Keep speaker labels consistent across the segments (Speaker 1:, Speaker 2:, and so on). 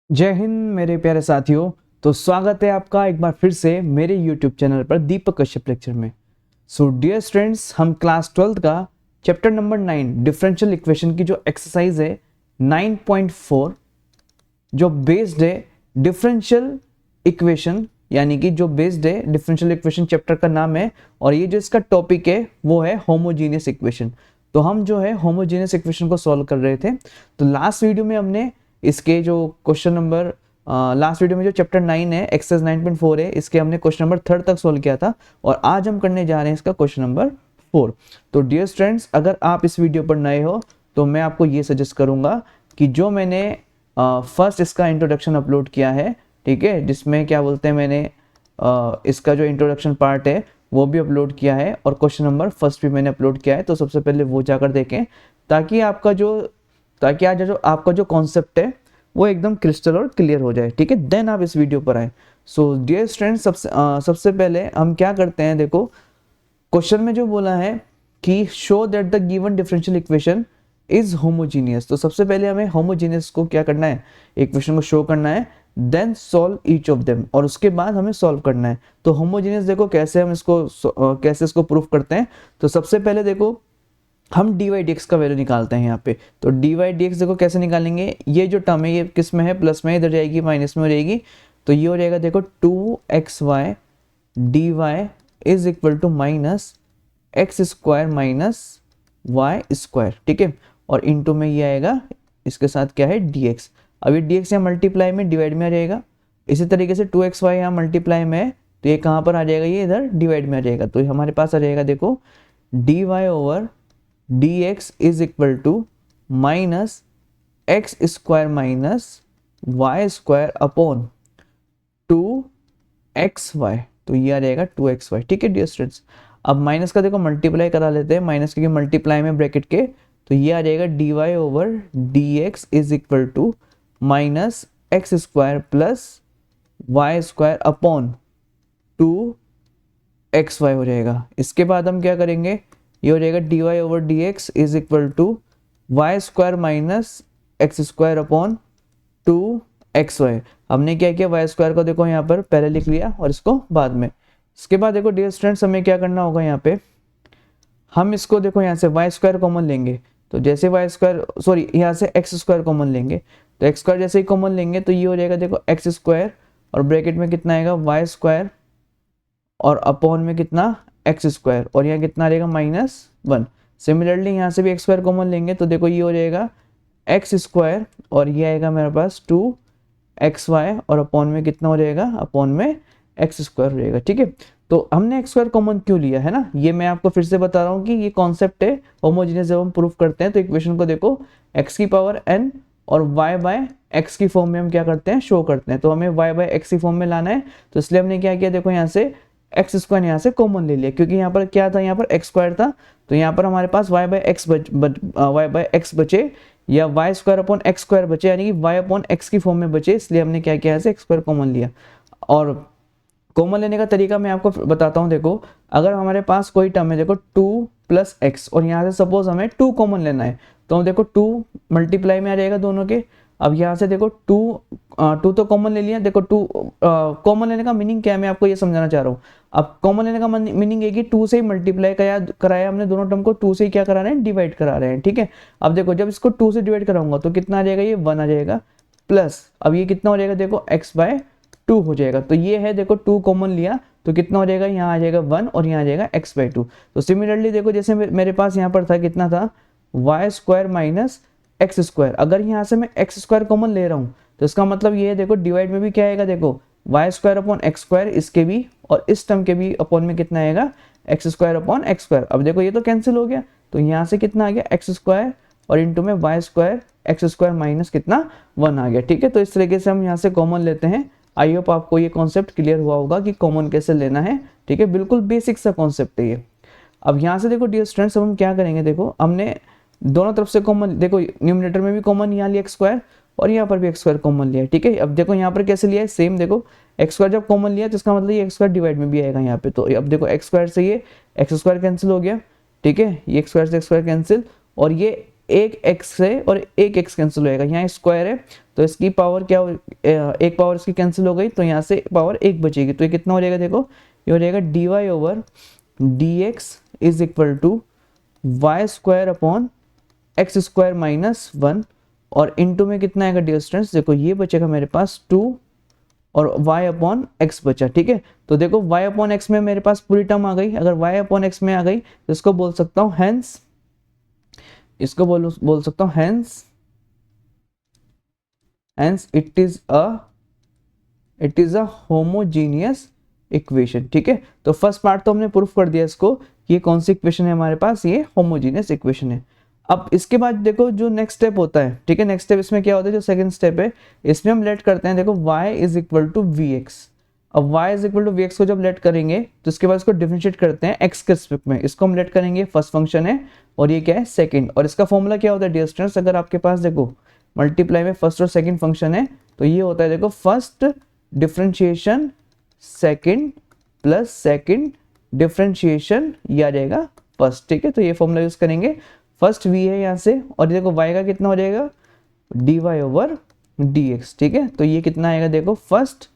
Speaker 1: जय हिंद मेरे प्यारे साथियों। तो स्वागत है आपका एक बार फिर से मेरे YouTube चैनल पर दीपक कश्यप लेक्चर में। सो डियर स्टूडेंट्स, हम क्लास 12th का चैप्टर नंबर 9 डिफरेंशियल इक्वेशन की जो एक्सरसाइज है 9.4 जो बेस्ड है डिफरेंशियल इक्वेशन, यानी कि जो बेस्ड है डिफरेंशियल इक्वेशन चैप्टर का नाम है, और ये जो इसका टॉपिक है वो है होमोजीनियस इक्वेशन। तो हम जो है होमोजीनियस इक्वेशन को सॉल्व कर रहे थे। तो लास्ट वीडियो में हमने इसके जो क्वेश्चन नंबर लास्ट वीडियो में जो चैप्टर 9 है एक्सरसाइज 9.4 है, इसके हमने क्वेश्चन नंबर 3 तक सॉल्व किया था, और आज हम करने जा रहे हैं इसका क्वेश्चन नंबर 4। तो डियर स्टूडेंट्स, अगर आप इस वीडियो पर नए हो तो मैं आपको ये सजेस्ट करूंगा कि जो मैंने फर्स्ट इसका इंट्रोडक्शन अपलोड किया है, ठीक है, जिसमें क्या बोलते हैं मैंने इसका जो इंट्रोडक्शन पार्ट है वो भी अपलोड किया है, और क्वेश्चन नंबर फर्स्ट भी मैंने अपलोड किया है। तो सबसे पहले वो जाकर देखें ताकि आज जो आपका जो कॉन्सेप्ट है वो एकदम क्रिस्टल और क्लियर हो जाए, ठीक है। देन आप इस वीडियो पर आए। सो डियर स्टूडेंट्स, सबसे पहले हम क्या करते हैं, देखो क्वेश्चन में जो बोला है कि show that the given differential equation is homogeneous. तो सबसे पहले हमें होमोजीनियस को क्या करना है, इक्वेशन को शो करना है, then solve each of them, और उसके बाद हमें सॉल्व करना है। तो होमोजीनियस देखो कैसे हम इसको कैसे इसको प्रूफ करते हैं। तो सबसे पहले देखो हम डी वाई डी एक्स का वैल्यू निकालते हैं यहाँ पे। तो डी वाई डी एक्स देखो कैसे निकालेंगे, ये जो टर्म है ये किस में है, प्लस में, इधर जाएगी माइनस में हो जाएगी। तो ये हो जाएगा देखो 2xy d y is equal to minus x square minus y square, ठीक है। और इनटू में ये आएगा इसके साथ क्या है डी एक्स। अब ये डी एक्स यहाँ मल्टीप्लाई में डिवाइड में आ जाएगा। इसी तरीके से 2xy यहाँ मल्टीप्लाई में है तो ये कहाँ पर आ जाएगा, ये इधर डिवाइड में आ जाएगा। तो हमारे पास आ जाएगा देखो d y over d x is equal to minus x square minus y square upon 2xy। तो ये आ जाएगा 2xy, ठीक है डियर स्टूडेंट्स। अब माइनस का देखो मल्टीप्लाई करा लेते हैं, माइनस क्योंकि मल्टीप्लाई में ब्रैकेट के, तो ये आ जाएगा d y over d x is equal to minus x square plus y square upon 2xy हो जाएगा। इसके बाद हम क्या करेंगे, ये हो जाएगा d y over d x is equal to y square minus x square upon 2xy। हमने क्या किया, वाई स्क्वायर को देखो यहाँ पर पहले लिख लिया और इसको बाद में। इसके बाद देखो डियर स्टूडेंट्स, हमें क्या करना होगा, यहाँ पे हम इसको देखो यहाँ से वाई स्क्वायर कॉमन लेंगे। तो जैसे वाई स्क्वायर सॉरी यहाँ से एक्स स्क्वायर कॉमन लेंगे, तो एक्स स्क्वायर जैसे ही कॉमन लेंगे तो ये हो जाएगा देखो एक्स स्क्वायर, और ब्रैकेट में कितना आएगा वाई स्क्वायर, और अपॉन में कितना एक्स स्क्वायर, और यहाँ कितना रहेगा -1। सिमिलरली यहाँ से भी एक्स स्क्वायर कॉमन लेंगे तो देखो ये हो जाएगा एक्स स्क्वायर, और ये आएगा मेरे पास 2xy, और अपॉन में कितना हो जाएगा, अपॉन में एक्स स्क्वायर हो जाएगा, ठीक है। तो हमने एक्स स्क्वायर कॉमन क्यों लिया है ना, ये मैं आपको फिर से बता रहा हूँ कि ये कॉन्सेप्ट है होमोजीनियस। जब हम प्रूफ करते हैं तो इक्वेशन को देखो x की पावर n और y बाय x की फॉर्म में हम क्या करते हैं, शो करते हैं। तो हमें y बाय x की फॉर्म में लाना है, तो इसलिए हमने क्या किया, देखो यहाँ से एक्स स्क्वायर यहाँ से कॉमन ले लिया, क्योंकि यहाँ पर क्या था, यहाँ पर एक्स स्क्वायर था, तो यहाँ पर हमारे पास y बाय एक्स बचे, या y square upon x square बचे, यानी कि y अपॉन एक्स की फॉर्म में बचे, इसलिए हमने क्या किया, एक्स स्क्वायर कॉमन लिया। और कॉमन लेने का तरीका मैं आपको बताता हूँ। देखो अगर हमारे पास कोई टर्म है, देखो 2 प्लस एक्स, और यहाँ से सपोज हमें 2 कॉमन लेना है, तो हम देखो 2 मल्टीप्लाई में आ जाएगा दोनों के। अब यहाँ से देखो 2 तो कॉमन ले लिया। देखो 2 कॉमन लेने का मीनिंग क्या है, मैं आपको ये समझाना चाह रहा हूँ। अब कॉमन लेने का मीनिंग है कि 2 से ही मल्टीप्लाई कराया हमने, दोनों टर्म को 2 से ही क्या करा रहे हैं, डिवाइड करा रहे हैं, ठीक है। अब देखो जब इसको 2 से डिवाइड कराऊंगा तो कितना आ जाएगा, ये 1 आ जाएगा, प्लस अब ये कितना हो जाएगा, देखो x बाय 2 हो जाएगा। तो ये है देखो 2 कॉमन लिया तो कितना हो जाएगा, यहाँ आ जाएगा 1, और यहाँ आ जाएगा x बाई 2। तो सिमिलरली देखो जैसे मेरे पास यहाँ पर था, कितना था, y square minus x square. अगर यहाँ से मैं एक्स स्क्वायर कॉमन ले रहा हूँ तो इसका मतलब ये है, देखो डिवाइड में भी क्या आएगा, देखो y square upon x square, इसके भी और इस टर्म के भी अपॉन में कितना आएगा, x square upon x square. अब देखो ये तो कैंसिल हो गया, तो यहाँ से कितना आ गया, एक्स स्क्वायर, और इंटू में y square x square minus कितना 1 आ गया, ठीक है। तो इस तरीके से हम यहाँ से कॉमन लेते हैं। आई होप आपको ये कॉन्सेप्ट क्लियर हुआ होगा कि कॉमन कैसे लेना है, ठीक है। बिल्कुल बेसिक सा कॉन्सेप्ट है ये। अब यहाँ से देखो डियर स्टूडेंट्स, अब हम क्या करेंगे, देखो हमने दोनों तरफ से कॉमन, देखो न्यूमरेटर में भी कॉमन यहाँ लिया एक्स स्क्वायर, और यहाँ पर भी एक्स स्क्वायर कॉमन लिया है, ठीक है। अब देखो यहाँ पर कैसे लिया है, सेम देखो एक्स स्क्वायर जब कॉमन लिया तो इसका मतलब ये एक्स स्क्वायर डिवाइड में भी आएगा यहाँ पे। तो अब देखो एक्स स्क्वायर से ये एक्स स्क्वायर कैंसिल हो गया, ठीक है, ये एक्स स्क्वायर से एक्स स्क्वायर कैंसिल, और ये एक x से और एक x कैंसिल होएगा, यहाँ स्क्वायर है तो इसकी पावर क्या हो, एक पावर इसकी कैंसिल हो गई तो यहाँ से पावर एक बचेगी, तो ये कितना हो जाएगा देखो, ये हो जाएगा dy over dx is equal to y square upon x square minus 1, और इनटू में कितना आएगा डियर स्टूडेंट्स, देखो ये बचेगा मेरे पास 2 और y अपॉन एक्स बचा। ठीक है, तो देखो y अपॉन एक्स में मेरे पास पूरी टर्म आ गई, अगर y अपॉन एक्स में आ गई तो इसको बोल सकता हूँ हेंस, इसको बोल सकता हूँ hence it is a homogeneous equation. ठीक है, तो फर्स्ट पार्ट तो हमने प्रूफ कर दिया इसको, ये कौन सी इक्वेशन है हमारे पास, ये होमोजीनियस इक्वेशन है। अब इसके बाद देखो जो नेक्स्ट स्टेप होता है, ठीक है, नेक्स्ट स्टेप इसमें क्या होता है, जो सेकंड स्टेप है इसमें हम लेट करते हैं, देखो y is equal to v x. अब y is equal to v x को जब लेट करेंगे तो इसके बाद इसको डिफरेंशिएट करते हैं x के रिस्पेक्ट में, इसको हम लेट करेंगे, फर्स्ट फंक्शन है और ये क्या है सेकंड, और इसका फॉर्मूला क्या होता है डियर स्टूडेंट्स, अगर आपके पास देखो मल्टीप्लाई में फर्स्ट और सेकंड फंक्शन है तो ये होता है देखो first differentiation second plus second differentiation, ये आ जाएगा फर्स्ट। ठीक है, तो ये फॉर्मूला यूज करेंगे, फर्स्ट v है यहाँ से, और देखो y का कितना हो जाएगा dy ओवर dx। ठीक है, तो ये कितना आएगा देखो first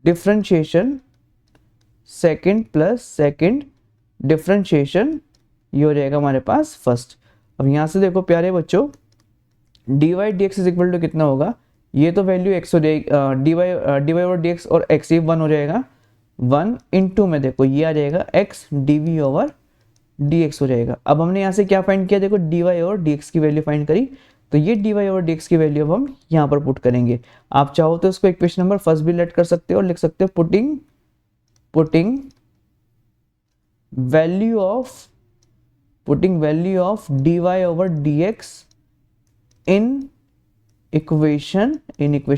Speaker 1: differentiation second plus second differentiation, ये हो जाएगा हमारे पास फर्स्ट। अब यहाँ से देखो प्यारे बच्चों dy dx is equal to कितना होगा, ये तो वैल्यू x हो जाएगी, dy ओवर dx और x ये 1 हो जाएगा, 1 इंटू में देखो ये आ जाएगा x dv ओवर dx हो जाएगा। अब हमने यहाँ से क्या फाइंड किया, देखो dy और dx की वैल्यू फाइंड करी, तो ये dy और dx की वैल्यू अब हम यहाँ पर पुट करेंगे। आप चाहो तो इसको इक्वेशन नंबर फर्स्ट भी लेट कर सकते हो और लिख सकते हो putting value of dy over dx in equation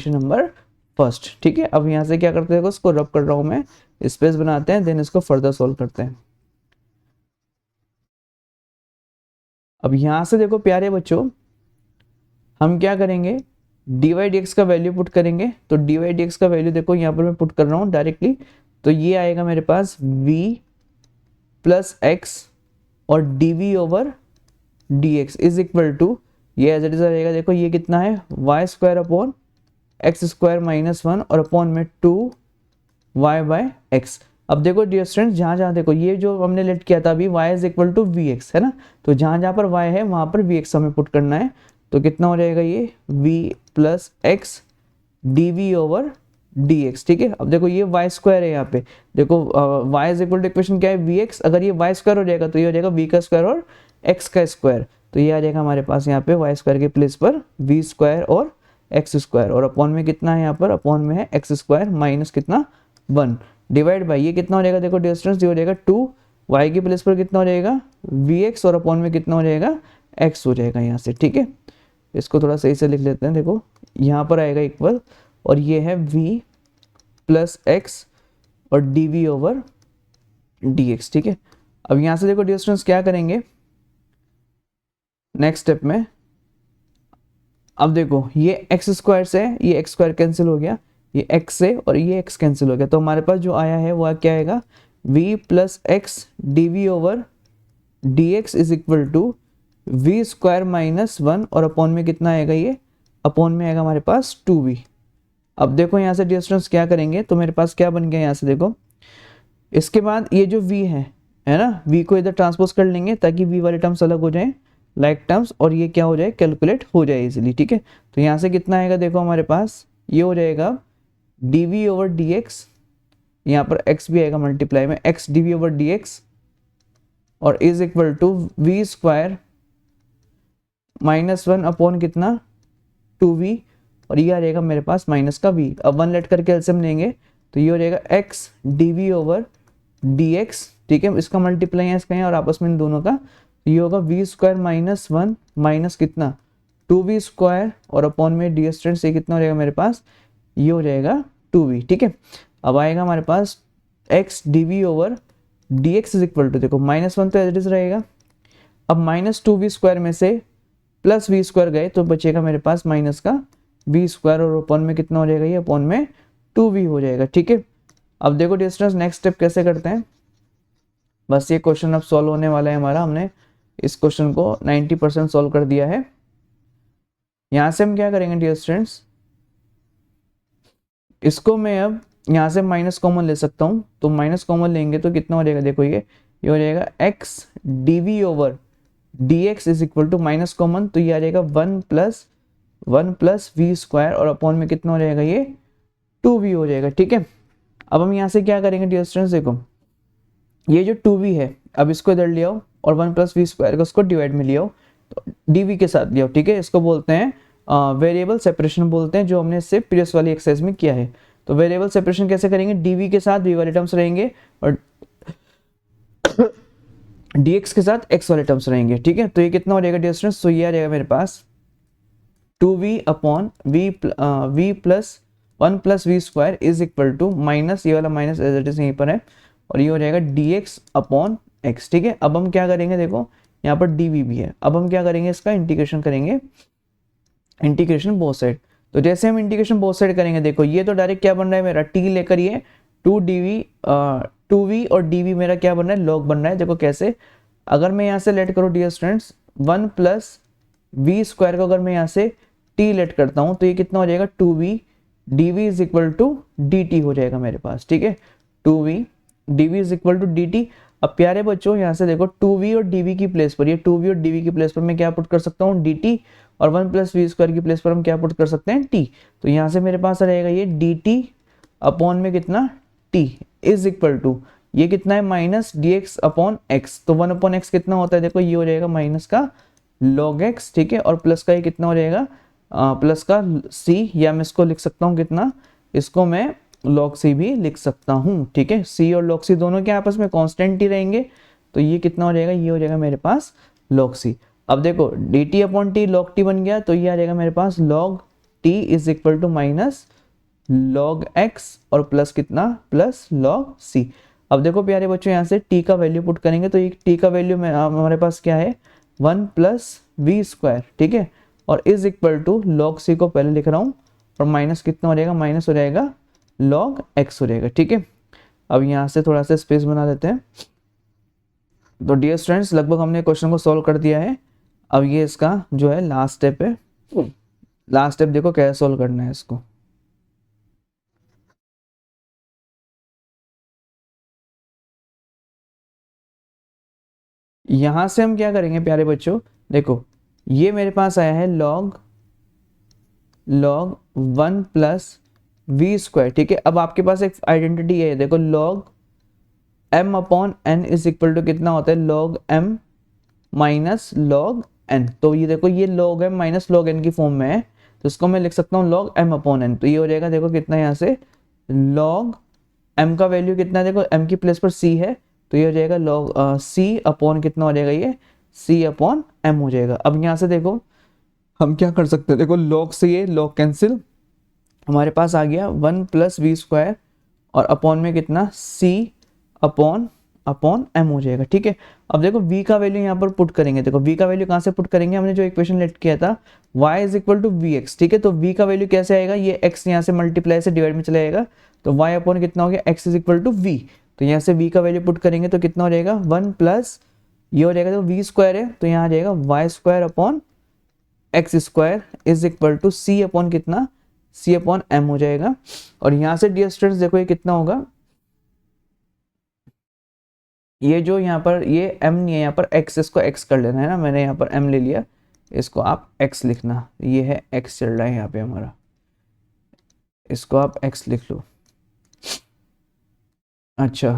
Speaker 1: number first. ठीक है, अब यहाँ से क्या करते हैं, इसको रब कर रहा हूं मैं, स्पेस बनाते हैं, देन इसको फर्दर सॉल्व करते हैं। अब यहां से देखो प्यारे बच्चों हम क्या करेंगे, dy dx का वैल्यू पुट करेंगे, तो dy dx का वैल्यू देखो यहाँ पर मैं पुट कर रहा हूँ डायरेक्टली, तो ये आएगा मेरे पास v प्लस एक्स और dv over dx is equal to, ये एज इट इज रहेगा, देखो ये कितना है y square upon x square minus 1 और अपॉन में 2y बाय एक्स। अब देखो डियर स्टूडेंट्स जहाँ देखो ये जो हमने लेट किया था अभी y is equal to v x है ना, तो जहाँ पर y है वहाँ पर वी एक्स हमें पुट करना है, तो कितना हो जाएगा ये v plus x d v over d x. ठीक है, अब देखो ये y स्क्वायर है, यहाँ पे देखो y is equal to equation क्या है वी एक्स, अगर ये y स्क्वायर हो जाएगा तो ये हो जाएगा v का स्क्वायर और x का स्क्वायर, तो ये आ जाएगा हमारे पास यहाँ पे y स्क्वायर के प्लेस पर v स्क्वायर और एक्स स्क्वायर, और अपॉन में कितना है यहाँ पर, अपॉन में है एक्स स्क्वायर माइनस कितना 1 डिवाइड बाई ये कितना हो जाएगा, देखो डिस्टेंस ये हो जाएगा 2, y के प्लेस पर कितना हो जाएगा vx और अपॉन में कितना हो जाएगा x हो जाएगा यहाँ से। ठीक है, इसको थोड़ा सही से लिख लेते हैं, देखो यहाँ पर आएगा इक्वल, और ये है v प्लस एक्स और dv ओवर dx। ठीक है, अब यहाँ से देखो डिस्टेंस क्या करेंगे नेक्स्ट स्टेप में, अब देखो ये एक्स स्क्वायर से ये एक्स स्क्वायर कैंसिल हो गया, ये x से और ये x कैंसिल हो गया, तो हमारे पास जो आया है वो क्या आएगा v plus x d v over d x is equal to v square minus 1 और अपॉन में कितना आएगा, ये अपॉन में आएगा हमारे पास 2v। अब देखो यहाँ से डिस्टेंस क्या करेंगे, तो मेरे पास क्या बन गया यहाँ से देखो, इसके बाद ये जो v है ना, v को इधर ट्रांसपोज कर लेंगे ताकि v वाले टर्म्स अलग हो जाए लाइक टर्म्स, और ये क्या हो जाए कैलकुलेट हो जाए इजीली। ठीक है, तो यहाँ से कितना आएगा देखो हमारे पास ये हो जाएगा dv ओवर dx, यहाँ पर x भी आएगा मल्टीप्लाई में x dv ओवर dx और is equal to v square minus 1 upon कितना 2v, और ये आ जाएगा मेरे पास माइनस का v। अब 1 लेट करके एलसीएम लेंगे तो ये हो जाएगा x dv ओवर dx। ठीक है, इसका मल्टीप्लाई है इसका है और आपस में इन दोनों का, ये होगा v स्क्वायर माइनस 1 माइनस कितना 2v स्क्वायर और अपॉन में डी स्टूडेंट्स ये कितना हो जाएगा मेरे पास, ये हो जाएगा 2v। ठीक है, अब आएगा हमारे पास x dv over dx is equal to, देखो माइनस 1 तो एज इट इज रहेगा, अब माइनस 2v स्क्वायर में से प्लस v स्क्वायर गए तो बचेगा मेरे पास माइनस का v स्क्वायर और अपॉन में कितना हो जाएगा, ये अपॉन में 2v हो जाएगा। ठीक है, अब देखो डिस्टेंस नेक्स्ट स्टेप कैसे करते हैं, बस ये क्वेश्चन अब सॉल्व होने वाला है हमारा, हमने इस क्वेश्चन को 90% सॉल्व कर दिया है। यहाँ से हम क्या करेंगे डियर स्टूडेंट्स, इसको मैं अब यहाँ से माइनस कॉमन ले सकता हूँ, तो माइनस कॉमन लेंगे तो कितना हो जाएगा, देखो ये हो जाएगा x dv over dx is equal to minus common, तो ये आ जाएगा 1 प्लस वी स्क्वायर और अपॉन में कितना हो जाएगा, ये 2v हो जाएगा। ठीक है, अब हम यहाँ से क्या करेंगे डियर स्टूडेंट्स, देखो ये जो 2v है, अब इसको इधर ले आओ और 1 + v² को उसको डिवाइड में ले आओ, तो dv के साथ ले आओ। ठीक है, इसको बोलते हैं वेरिएबल सेपरेशन बोलते हैं, जो हमने इससे प्रीवियस वाली एक्सरसाइज में किया है। तो वेरिएबल सेपरेशन कैसे करेंगे, dv के साथ v वाले टर्म्स रहेंगे और dx के साथ x वाले टर्म्स रहेंगे। ठीक है, तो ये कितना हो जाएगा डियर स्टूडेंट्स, तो ये आ जाएगा मेरे पास 2v upon v plus 1 + v² is equal to minus, ये वाला माइनस एज इट इज यहीं पर है, और ये हो जाएगा dx अपॉन x। ठीक है, अब हम क्या करेंगे, देखो यहाँ पर dv भी है, अब हम क्या करेंगे, इसका इंटीग्रेशन करेंगे, इंटीग्रेशन बोथ साइड। तो जैसे हम इंटीग्रेशन बोथ साइड करेंगे, देखो ये तो डायरेक्ट क्या बन रहा है मेरा, t लेकर ये 2v और dv मेरा क्या बन रहा है, लॉग बन रहा है। देखो कैसे, अगर मैं यहाँ से लेट करूँ डियर स्टूडेंट्स 1 + v² को अगर मैं यहाँ से t लेट करता हूँ, तो ये कितना हो जाएगा 2v dv is equal to dt हो जाएगा मेरे पास। ठीक है, 2v dv is equal to dt। अब प्यारे बच्चों यहाँ से देखो 2v और dv की प्लेस पर, ये 2v और dv की प्लेस पर मैं क्या पुट कर सकता हूँ, dt, और 1 + v² की प्लेस पर हम क्या पुट कर सकते हैं, t। तो यहाँ से मेरे पास रहेगा ये dt अपॉन में कितना t इज इक्वल टू, ये कितना है माइनस dx अपॉन x, तो 1/x कितना होता है, देखो ये हो जाएगा माइनस का log x। ठीक है, और प्लस का ये कितना हो जाएगा, प्लस का c, या मैं इसको लिख सकता हूँ कितना, इसको मैं log c भी लिख सकता हूँ। ठीक है, c और log c दोनों के आपस में कांस्टेंट ही रहेंगे, तो ये कितना हो जाएगा, ये हो जाएगा मेरे पास log c। अब देखो dt upon t log t बन गया, तो ये आ जाएगा मेरे पास log t is equal to minus log x और प्लस कितना, प्लस log c। अब देखो प्यारे बच्चों यहाँ से t का वैल्यू पुट करेंगे, तो ये t का वैल्यू में हमारे पास क्या है, 1 + v²। ठीक है, और is equal to log c को पहले लिख रहा हूँ, और माइनस कितना हो जाएगा, माइनस हो जाएगा log x हो जाएगा। ठीक है, अब यहाँ से थोड़ा सा स्पेस बना देते हैं। तो डियर स्टूडेंट्स लगभग हमने क्वेश्चन को सॉल्व कर दिया है। अब ये इसका जो है लास्ट स्टेप है, लास्ट स्टेप देखो कैसे सॉल्व करना है इसको। यहां से हम क्या करेंगे प्यारे बच्चों, देखो ये मेरे पास आया है log 1 + v²। ठीक है, अब आपके पास एक आइडेंटिटी है, देखो log m upon n is equal to कितना होता है, log m minus log n। तो ये देखो ये log m minus log n की फॉर्म में है, तो इसको मैं लिख सकता हूँ log m अपॉन n। तो ये हो जाएगा, देखो कितना यहाँ से log m का वैल्यू कितना है, देखो m की प्लेस पर c है, तो ये हो जाएगा log c अपॉन कितना हो जाएगा, ये c अपॉन m हो जाएगा। अब यहाँ से देखो हम क्या कर सकते हैं, देखो log से ये log कैंसिल, हमारे पास आ गया 1 + v² और अपॉन में कितना c अपॉन m हो जाएगा। ठीक है, अब देखो v का वैल्यू यहाँ पर पुट करेंगे, देखो v का वैल्यू कहाँ से पुट करेंगे, हमने जो इक्वेशन लेट किया था y is equal to vx। ठीक है, तो v का वैल्यू कैसे आएगा, ये x यहाँ से मल्टीप्लाई से डिवाइड में चला जाएगा, तो y अपॉन कितना हो गया, x is equal to v। तो यहाँ से v का वैल्यू पुट करेंगे तो कितना हो जाएगा 1 प्लस ये हो जाएगा, तो v² है, तो यहाँ आ जाएगा y² upon x² is equal to c upon कितना, c अपॉन m हो जाएगा। और यहाँ से डियर स्टूडेंट्स देखो ये कितना होगा, ये जो यहाँ पर ये m नहीं है, यहाँ पर x, इसको x कर लेना है ना, मैंने यहाँ पर m ले लिया, इसको आप x लिखना, ये है x चल रहा है यहाँ पे हमारा, इसको आप x लिख लो। अच्छा,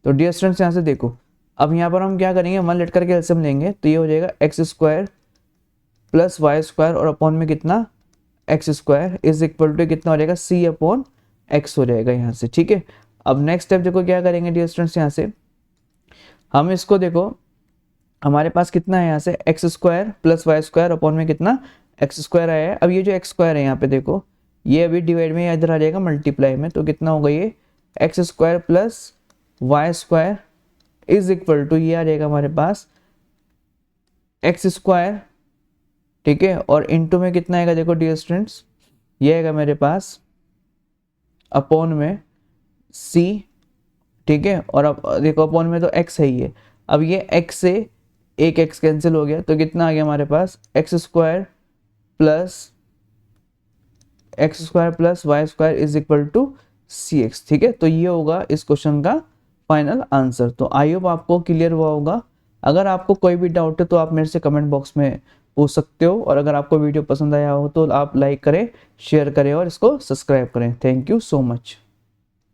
Speaker 1: तो डियर स्टूडेंट्स यहाँ से देखो अब यहाँ पर हम क्या करेंगे, 1 लेट करके एलसीएम लेंगे, तो ये हो जाएगा x² प्लस y² और अपॉन में कितना x² इज इक्वल टू कितना हो जाएगा c अपॉन x हो जाएगा यहाँ से। ठीक है, अब नेक्स्ट स्टेप देखो क्या करेंगे डियर स्टूडेंट्स, यहाँ से हम इसको देखो हमारे पास कितना है यहाँ से x² प्लस y² अपॉन में कितना x² आया है। अब ये जो x² है यहाँ पे देखो ये अभी डिवाइड में इधर आ जाएगा मल्टीप्लाई में, तो कितना होगा ये x² plus y² is equal to ये आ जाएगा हमारे पास x²। ठीक है, और इनटू में कितना आएगा, देखो डियर स्टूडेंट्स ये आएगा मेरे पास अपॉन में c। ठीक है, और अब देखो अपॉन में तो x है ही है, अब ये x से एक x कैंसिल हो गया, तो कितना आ गया हमारे पास x² + y² is equal to cx। ठीक है, तो ये होगा इस क्वेश्चन का फाइनल आंसर। तो आई होप आपको क्लियर हुआ होगा। अगर आपको कोई भी डाउट है तो आप मेरे से कमेंट बॉक्स में पूछ सकते हो, और अगर आपको वीडियो पसंद आया हो तो आप लाइक करें, शेयर करें और इसको सब्सक्राइब करें। Thank you so much.